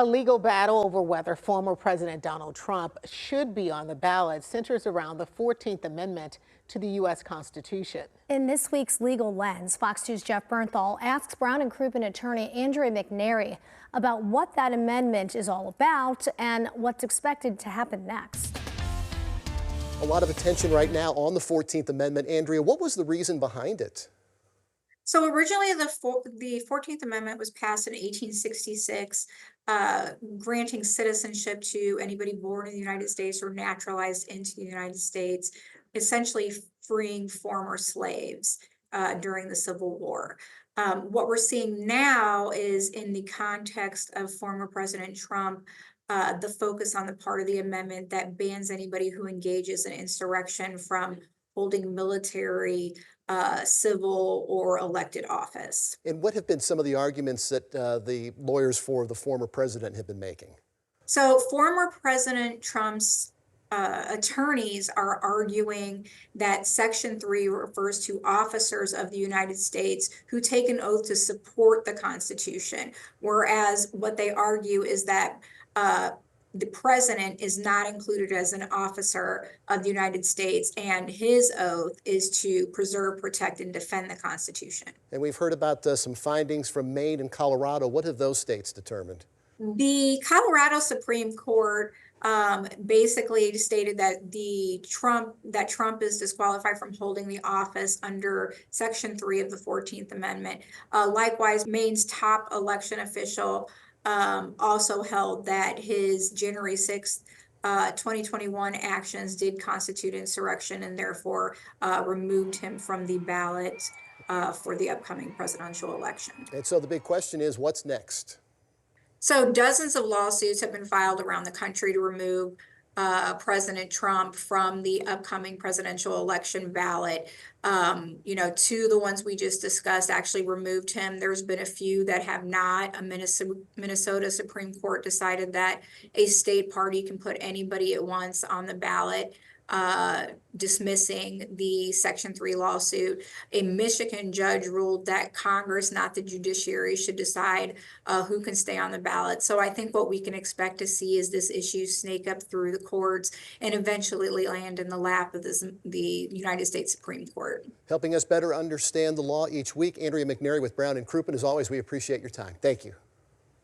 A legal battle over whether former President Donald Trump should be on the ballot centers around the 14th Amendment to the U.S. Constitution. In this week's Legal Lens, Fox 2's Jeff Bernthal asks Brown Crouppen attorney Andrea McNairy about what that amendment is all about and what's expected to happen next. A lot of attention right now on the 14th Amendment. Andrea, what was the reason behind it? So originally the 14th Amendment was passed in 1866, granting citizenship to anybody born in the United States or naturalized into the United States, essentially freeing former slaves during the Civil War. What we're seeing now is, in the context of former President Trump, the focus on the part of the amendment that bans anybody who engages in insurrection from holding military, civil, or elected office. And what have been some of the arguments that the lawyers for the former president have been making? So former President Trump's attorneys are arguing that Section 3 refers to officers of the United States who take an oath to support the Constitution, whereas what they argue is that the president is not included as an officer of the United States, and his oath is to preserve, protect, and defend the Constitution. And we've heard about some findings from Maine and Colorado. What have those states determined? The Colorado Supreme Court basically stated that Trump is disqualified from holding the office under Section 3 of the 14th Amendment. Likewise, Maine's top election official also held that his January 6th, 2021 actions did constitute insurrection, and therefore removed him from the ballot for the upcoming presidential election. And so the big question is, what's next? So dozens of lawsuits have been filed around the country to remove President Trump from the upcoming presidential election ballot. Two of the ones we just discussed actually removed him. There's been a few that have not. A Minnesota Supreme Court decided that a state party can put anybody it wants on the ballot, dismissing the Section 3 lawsuit. A Michigan judge ruled that Congress, not the judiciary, should decide who can stay on the ballot. So I think what we can expect to see is this issue snake up through the courts and eventually land in the lap of the United States Supreme Court. Helping us better understand the law each week, Andrea McNairy with Brown Crouppen. As always, we appreciate your time. Thank you.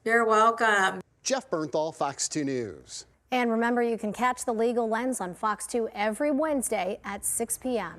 You're welcome. Jeff Bernthal, Fox 2 News. And remember, you can catch the Legal Lens on Fox 2 every Wednesday at 6 p.m.